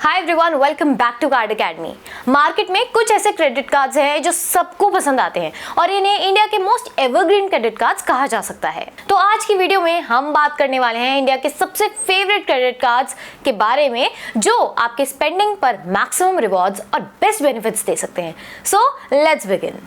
Hi everyone, welcome back to card academy. Market में कुछ ऐसे क्रेडिट कार्ड्स हैं जो सबको पसंद आते हैं और इन्हें इंडिया के मोस्ट एवरग्रीन क्रेडिट कार्ड्स कहा जा सकता है। तो आज की वीडियो में हम बात करने वाले हैं इंडिया के सबसे फेवरेट क्रेडिट कार्ड्स के बारे में जो आपके स्पेंडिंग पर मैक्सिमम रिवॉर्ड्स और बेस्ट बेनिफिट्स दे सकते हैं। So let's begin.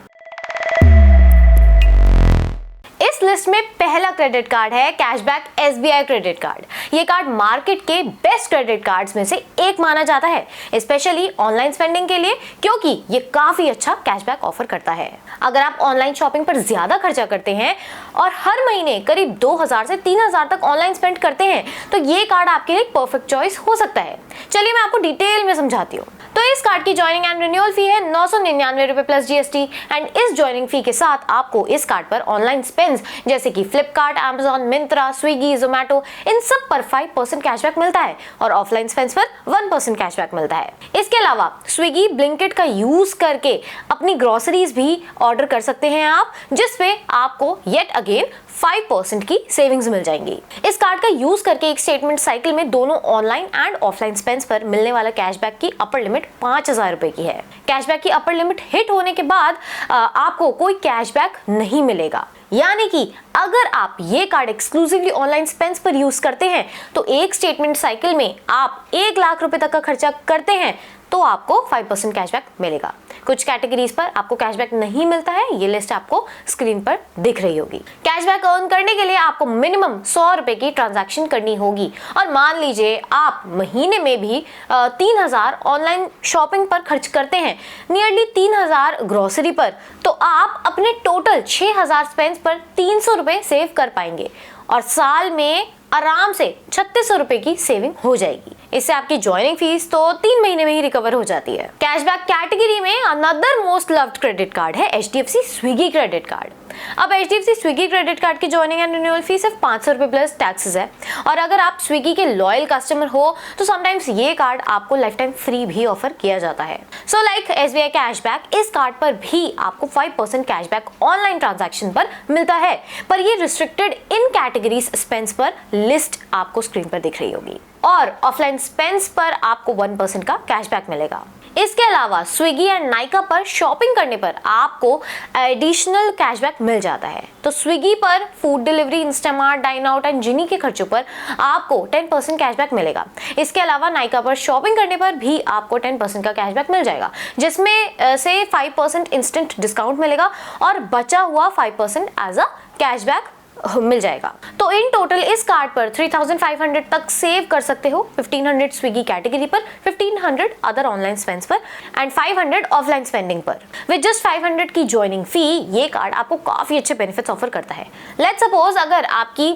इस लिस्ट में पहला क्रेडिट कार्ड है कैशबैक एसबीआई क्रेडिट कार्ड। ये कार्ड मार्केट के बेस्ट क्रेडिट कार्ड्स में से एक माना जाता है, स्पेशली ऑनलाइन स्पेंडिंग के लिए, क्योंकि ये काफी अच्छा कैशबैक ऑफर करता है। अगर आप ऑनलाइन शॉपिंग पर ज्यादा खर्चा करते हैं और हर महीने करीब 2000 से 3000 तक ऑनलाइन स्पेंड करते हैं तो ये कार्ड आपके लिए परफेक्ट चॉइस हो सकता है। चलिए मैं आपको डिटेल में समझाती हूँ। तो इस कार्ड की ज्वाइनिंग एंड रिन्यूअल फी है 999 रुपए प्लस जीएसटी एंड इस ज्वाइनिंग फी के साथ आपको इस कार्ड पर ऑनलाइन स्पेंड्स जैसे कि फ्लिपकार्ट, अमेज़न, मिंत्रा, स्विगी, जोमैटो, इन सब पर 5% कैशबैक मिलता है और ऑफलाइन स्पेंड्स पर 1% कैशबैक मिलता है। इसके अलावा स्विगी, ब्लिंकिट का यूज करके अपनी ग्रोसरीज भी ऑर्डर कर सकते हैं आप, जिसपे आपको येट अगेन 5% की सेविंग्स मिल जाएंगी। इस कार्ड का यूज करके एक स्टेटमेंट साइकिल में दोनों ऑनलाइन एंड ऑफलाइन स्पेंड्स पर मिलने वाला कैशबैक की अपर लिमिट 5000 रुपए की है। कैशबैक की अपर लिमिट हिट होने के बाद आपको कोई कैशबैक नहीं मिलेगा, यानी कि अगर आप ये कार्ड एक्सक्लूसिवली ऑनलाइन स्पेंड्स पर यूज करते हैं तो एक स्टेटमेंट साइकिल में आप 1 लाख रुपए तक का खर्चा करते हैं तो आपको 5% कैशबैक मिलेगा। कुछ कैटेगरीज पर आपको कैशबैक नहीं मिलता है, ये लिस्ट आपको स्क्रीन पर दिख रही होगी। कैशबैक अर्न करने के लिए आपको मिनिमम 100 रुपए की ट्रांजैक्शन करनी होगी और मान लीजिए आप महीने में भी 3000 ऑनलाइन शॉपिंग पर खर्च करते हैं, नियरली 3000 ग्रोसरी पर, तो आप अपने टोटल 6000 स्पेंड्स पर 300 रुपए सेव कर पाएंगे और साल में आराम से 3600 रुपए की सेविंग हो जाएगी। इससे आपकी ज्वाइनिंग फीस तो 3 महीने में ही रिकवर हो जाती है। कैशबैक कैटेगरी में another most loved credit card है एचडीएफसी स्विगी क्रेडिट कार्ड। अब एचडीएफसी स्विगी क्रेडिट कार्ड की ज्वाइनिंग एंड रिन्यूअल फी सिर्फ 500 रुपए प्लस टैक्सेस है और अगर आप स्विगी के लॉयल कस्टमर हो तो समटाइम्स ये कार्ड आपको लाइफ टाइम फ्री भी ऑफर किया जाता है। सो लाइक एसबीआई कैशबैक, इस कार्ड पर भी आपको 5% कैशबैक ऑनलाइन ट्रांजैक्शन पर मिलता है, पर ये रिस्ट्रिक्टेड इन कैटेगरीज स्पेंड्स पर लिस्ट आपको स्क्रीन पर दिख रही होगी और ऑफलाइन स्पेंड्स पर आपको 1% का कैशबैक मिलेगा। इसके अलावा स्विगी एंड नाइका पर शॉपिंग करने पर आपको एडिशनल कैशबैक मिल जाता है। तो स्विगी पर food delivery, Instamart, dine out and Genie के खर्चों पर आपको 10% कैशबैक मिलेगा। इसके अलावा नाइका पर शॉपिंग करने पर भी आपको 10% का कैशबैक मिल जाएगा, जिसमें से 5% इंस्टेंट डिस्काउंट मिलेगा और बचा हुआ 5% एज अ कैशबैक मिल जाएगा। तो इन टोटल इस कार्ड पर 3500 तक सेव कर सकते हो। 1500 स्विगी कैटेगरी पर, 1500 अदर ऑनलाइन स्पेंड्स पर एंड 500 ऑफलाइन स्पेंडिंग पर। विद जस्ट 500 की ज्वाइनिंग फी ये कार्ड आपको काफी अच्छे बेनिफिट्स ऑफर करता है। लेट्स सपोज अगर आपकी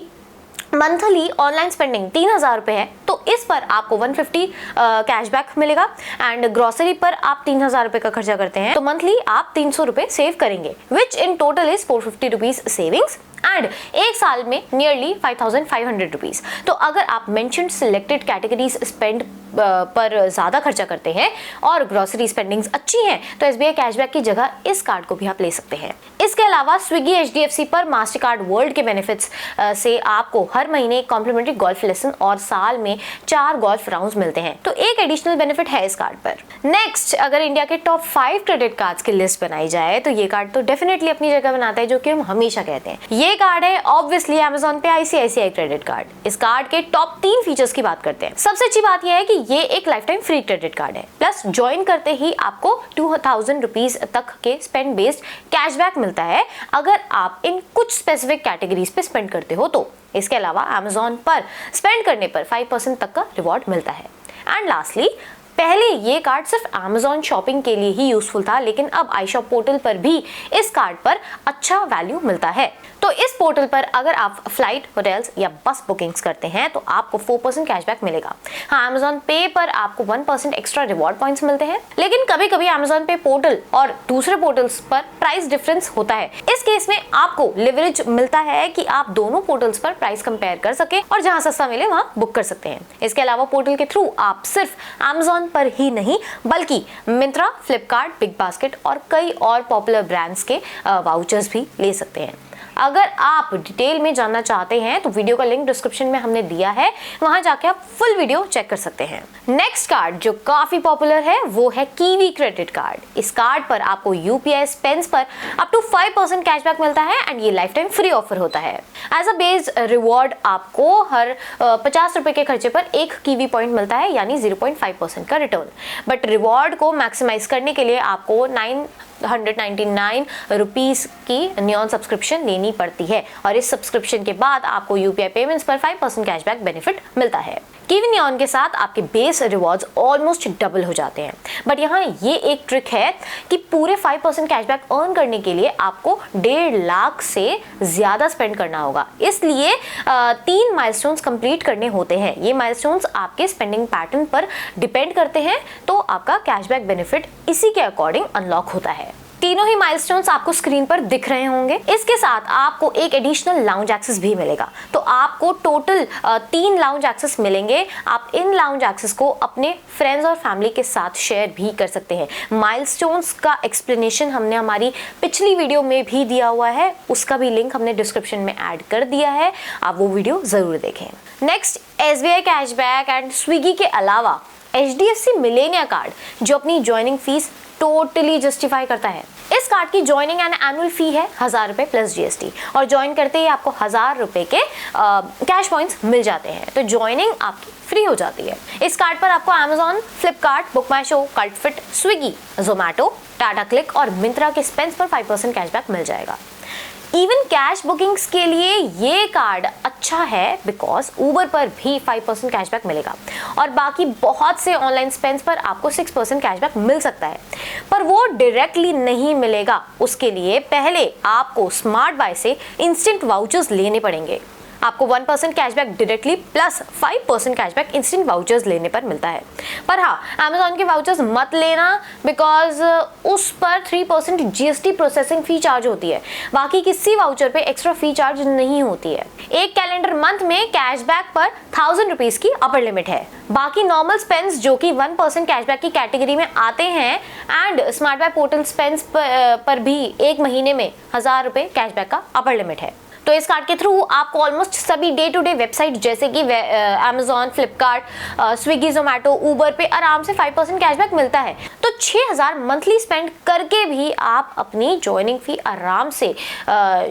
मंथली ऑनलाइन स्पेंडिंग 3000 रुपए है तो इस पर आपको 150 कैशबैक मिलेगा एंड ग्रोसरी पर आप 3000 रुपए का खर्चा करते हैं तो मंथली आप 300 रुपए सेव करेंगे, which in total is 450 rupees savings and एक साल में नियरली 5500 रुपीज। तो अगर आप मेंशन्ड सिलेक्टेड कैटेगरीज स्पेंड पर ज्यादा खर्चा करते हैं और ग्रोसरी स्पेंडिंग्स अच्छी हैं तो एसबीआई कैशबैक की जगह इस कार्ड को भी आप ले सकते हैं। इसके अलावा स्विगी एचडीएफसी पर मास्टरकार्ड वर्ल्ड के बेनिफिट्स से आपको हर महीने कॉम्प्लीमेंट्री गोल्फ लेसन और साल में 4 गोल्फ राउंड्स मिलते हैं, तो एक एडिशनल बेनिफिट है इस कार्ड पर। नेक्स्ट, अगर इंडिया के टॉप 5 क्रेडिट कार्ड्स की लिस्ट बनाई जाए तो ये कार्ड तो डेफिनेटली अपनी जगह बनाता है, जो कि हम हमेशा कहते हैं। ये कार्ड है ऑब्वियसली अमेज़न पे आईसीआईसीआई क्रेडिट कार्ड। इस कार्ड के टॉप 3 फीचर्स की बात करते हैं। सबसे अच्छी बात यह है कि ये एक life time free credit card है, प्लस ज्वाइन करते ही आपको 2000 रुपीज तक के स्पेंड बेस्ड कैशबैक मिलता है अगर आप इन कुछ स्पेसिफिक कैटेगरीज पे स्पेंड करते हो तो। इसके अलावा अमेज़न पर स्पेंड करने पर 5% तक का रिवॉर्ड मिलता है। एंड लास्टली, पहले ये कार्ड सिर्फ अमेज़न शॉपिंग के लिए ही यूजफुल था, लेकिन अब iShop पोर्टल पर भी इस कार्ड पर अच्छा वैल्यू मिलता है। तो इस पोर्टल पर अगर आप फ्लाइट, होटल्स या बस बुकिंग्स करते हैं तो आपको 4% कैशबैक मिलेगा। हाँ, अमेज़न पे पर आपको 1% एक्स्ट्रा रिवॉर्ड पॉइंट्स मिलते हैं, लेकिन कभी कभी अमेज़न पे पोर्टल और दूसरे पोर्टल्स पर प्राइस डिफरेंस होता है। इस केस में आपको लिवरेज मिलता है कि आप दोनों पोर्टल्स पर प्राइस कंपेयर कर सके और जहां सस्ता मिले वहां बुक कर सकते हैं। इसके अलावा पोर्टल के थ्रू आप सिर्फ अमेज़न पर ही नहीं बल्कि मिंत्रा, फ्लिपकार्ट, बिग बास्केट और कई और पॉपुलर ब्रांड्स के वाउचर्स भी ले सकते हैं। अगर आप डिटेल में जानना चाहते हैं तो वीडियो का लिंक डिस्क्रिप्शन में हमने दिया है, वहां जाके आप फुल वीडियो चेक कर सकते हैं। नेक्स्ट कार्ड जो काफी पॉपुलर है वो है कीवी क्रेडिट कार्ड। इस कार्ड पर आपको यूपीआई स्पेंड्स पर अप टू 5% कैशबैक मिलता है एंड ये लाइफ टाइम फ्री ऑफर होता है। एज अ बेस रिवॉर्ड आपको हर 50 रुपए के खर्चे पर 1 कीवी पॉइंट मिलता है, यानी 0.5% का रिटर्न। बट रिवॉर्ड को मैक्सिमाइज करने के लिए आपको 999 रुपीस की नियॉन सब्सक्रिप्शन लेनी पड़ती है और इस सब्सक्रिप्शन के बाद आपको यूपीआई पेमेंट्स पर 5% कैशबैक बेनिफिट मिलता है। कीवी नियॉन के साथ आपके बेस रिवॉर्ड्स ऑलमोस्ट डबल हो जाते हैं। बट यहाँ ये एक ट्रिक है कि पूरे 5% कैशबैक अर्न करने के लिए आपको 1.5 लाख से ज्यादा स्पेंड करना होगा, इसलिए 3 माइलस्टोन्स कंप्लीट करने होते हैं। ये माइलस्टोन्स आपके स्पेंडिंग पैटर्न पर डिपेंड करते हैं, तो आपका कैशबैक बेनिफिट इसी के अकॉर्डिंग अनलॉक होता है। तीनों ही माइलस्टोन्स आपको स्क्रीन पर दिख रहे होंगे। इसके साथ आपको एक एडिशनल लाउंज एक्सेस भी मिलेगा, तो आपको टोटल 3 लाउंज एक्सेस मिलेंगे। आप इन लाउंज एक्सेस को अपने फ्रेंड्स और फैमिली के साथ शेयर भी कर सकते हैं। माइलस्टोन्स का एक्सप्लेनेशन हमने हमारी पिछली वीडियो में भी दिया हुआ है, उसका भी लिंक हमने डिस्क्रिप्शन में ऐड कर दिया है, आप वो वीडियो जरूर देखें। Next, SBI cashback and Swiggy के अलावा एचडीएफसी मिलेनिया कार्ड जो अपनी ज्वाइनिंग फीस टोटली जस्टिफाई करता है। इस कार्ड की ज्वाइनिंग एंड एनुअल फी है 1000 रुपए प्लस जीएसटी और ज्वाइन करते ही आपको 1000 रुपए के कैश पॉइंट्स मिल जाते हैं, तो ज्वाइनिंग आपकी फ्री हो जाती है। इस कार्ड पर आपको Amazon, Flipkart, book my show, Cultfit, Swiggy, Zomato, Tata Cliq और मिंत्रा के स्पेंड्स पर 5% कैशबैक मिल जाएगा। इवन कैश बुकिंग्स के लिए ये कार्ड अच्छा है बिकॉज ऊबर पर भी 5% कैशबैक मिलेगा और बाकी बहुत से ऑनलाइन स्पेंड्स पर आपको 6% कैशबैक मिल सकता है, पर वो डायरेक्टली नहीं मिलेगा। उसके लिए पहले आपको स्मार्ट बाय से इंस्टेंट वाउचर्स लेने पड़ेंगे। आपको 1% cashback directly plus 5% cashback instant vouchers लेने पर मिलता है। पर हाँ, Amazon के वाउचर्स मत लेना बिकॉज उस पर 3% जीएसटी प्रोसेसिंग फी चार्ज होती है, बाकी किसी वाउचर पे एक्स्ट्रा फी चार्ज नहीं होती है। एक कैलेंडर मंथ में कैशबैक पर 1000 रुपीज की अपर लिमिट है। बाकी नॉर्मल स्पेंड्स जो कि 1% कैशबैक की कैटेगरी में आते हैं and smart bye portal spends पर भी एक महीने में 1000 रुपए कैशबैक का अपर लिमिट है। तो इस कार्ड के थ्रू आपको ऑलमोस्ट सभी डे टू डे वेबसाइट जैसे कि Amazon, Flipkart, Swiggy, Zomato, Uber पे आराम से 5% कैशबैक मिलता है। तो 6000 मंथली स्पेंड करके भी आप अपनी ज्वाइनिंग फी आराम से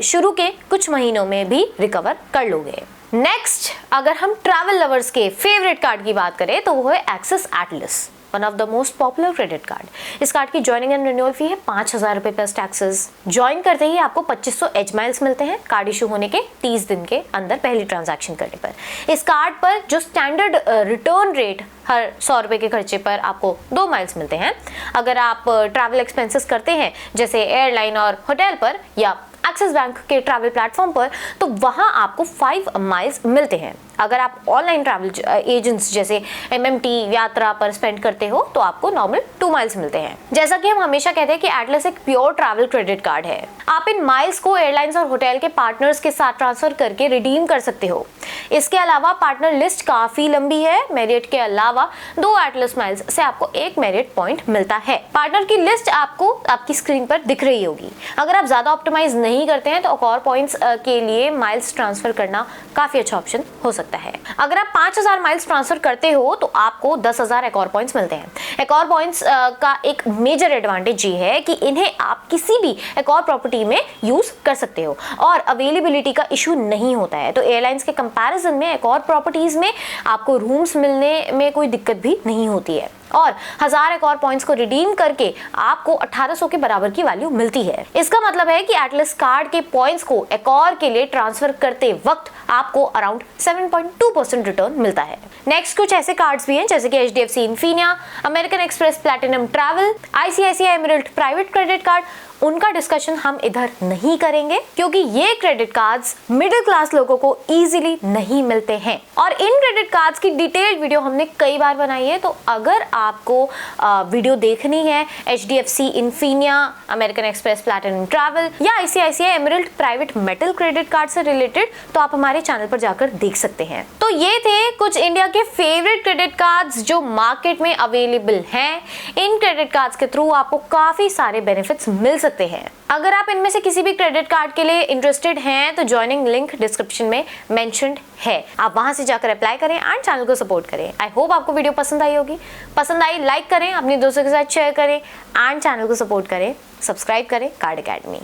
शुरू के कुछ महीनों में भी रिकवर कर लोगे। नेक्स्ट, अगर हम ट्रैवल लवर्स के फेवरेट कार्ड की बात करें तो वो है axis Atlas, one of the most popular credit card. इस कार्ड की ज्वाइनिंग एंड रिन्यूअल फी है 5000 रुपए प्लस टैक्सेस। ज्वाइन करते ही आपको 2500 एज माइल्स मिलते हैं कार्ड इशू होने के 30 दिन के अंदर पहली ट्रांजैक्शन करने पर। इस कार्ड पर जो स्टैंडर्ड रिटर्न रेट हर 100 रुपए के खर्चे पर आपको 2 माइल्स मिलते हैं। अगर आप ट्रैवल एक्सपेंसेस करते हैं जैसे एयरलाइन और होटल पर या एक्सिस बैंक के ट्रैवल प्लेटफॉर्म पर, तो वहां आपको 5 माइल्स मिलते हैं। अगर आप ऑनलाइन ट्रैवल एजेंट्स जैसे MMT यात्रा पर स्पेंड करते हो तो आपको नॉर्मल 2 माइल्स मिलते हैं। जैसा कि हम हमेशा कहते हैं कि एटलस एक प्योर ट्रैवल क्रेडिट कार्ड है। आप इन माइल्स को एयरलाइंस और होटल के पार्टनर्स के साथ ट्रांसफर करके रिडीम कर सकते हो। इसके अलावा पार्टनर लिस्ट काफी लंबी है। मेरिट के अलावा 2 एटलस माइल्स से आपको 1 मेरिट पॉइंट मिलता है। पार्टनर की लिस्ट आपको आपकी स्क्रीन पर दिख रही होगी। अगर आप ज्यादा ऑप्टिमाइज नहीं करते हैं तो और पॉइंट्स के लिए माइल्स ट्रांसफर करना काफी अच्छा ऑप्शन हो सकता है। अगर आप 5000 माइल्स ट्रांसफर करते हो तो आपको 10,000 एक और पॉइंट्स मिलते हैं। एक और पॉइंट्स का एक मेजर एडवांटेज ये है कि इन्हें आप किसी भी एक और प्रॉपर्टी में यूज कर सकते हो और अवेलेबिलिटी का इशू नहीं होता है। तो एयरलाइंस के कंपैरिजन में एक और प्रॉपर्टीज में आपको रूम्स मिलने में कोई दिक्कत भी नहीं होती है और 1000 एक और पॉइंट्स को रिडीम करके आपको 1800 के बराबर की वैल्यू मिलती है। इसका मतलब है कि एटलस कार्ड के पॉइंट्स को एक और के लिए ट्रांसफर करते वक्त आपको अराउंड 7.2% रिटर्न मिलता है। नेक्स्ट कुछ ऐसे कार्ड्स भी हैं जैसे कि HDFC Infinia, American express platinum travel, ICICI emerald private credit card. उनका डिस्कशन हम इधर नहीं करेंगे क्योंकि ये क्रेडिट कार्ड्स मिडिल क्लास लोगों को इजीली नहीं मिलते हैं और इन क्रेडिट कार्ड्स की डिटेल्ड वीडियो हमने कई बार बनाई है। तो अगर आपको वीडियो देखनी है HDFC Infinia, American express platinum travel या ICICI emerald private metal credit card से रिलेटेड, तो आप हमारे चैनल पर जाकर देख सकते हैं। तो ये थे कुछ इंडिया के फेवरेट क्रेडिट कार्ड्स जो मार्केट में अवेलेबल हैं। इन क्रेडिट कार्ड्स के थ्रू आपको काफी सारे बेनिफिट्स मिल सकते सकते हैं। अगर आप इनमें से किसी भी क्रेडिट कार्ड के लिए इंटरेस्टेड हैं तो ज्वाइनिंग लिंक डिस्क्रिप्शन में मेंशन्ड है, आप वहां से जाकर अप्लाई करें एंड चैनल को सपोर्ट करें। आई होप आपको वीडियो पसंद आई होगी। पसंद आई लाइक करें, अपने दोस्तों के साथ शेयर करें एंड चैनल को सपोर्ट करें। सब्सक्राइब करें कार्ड अकेडमी।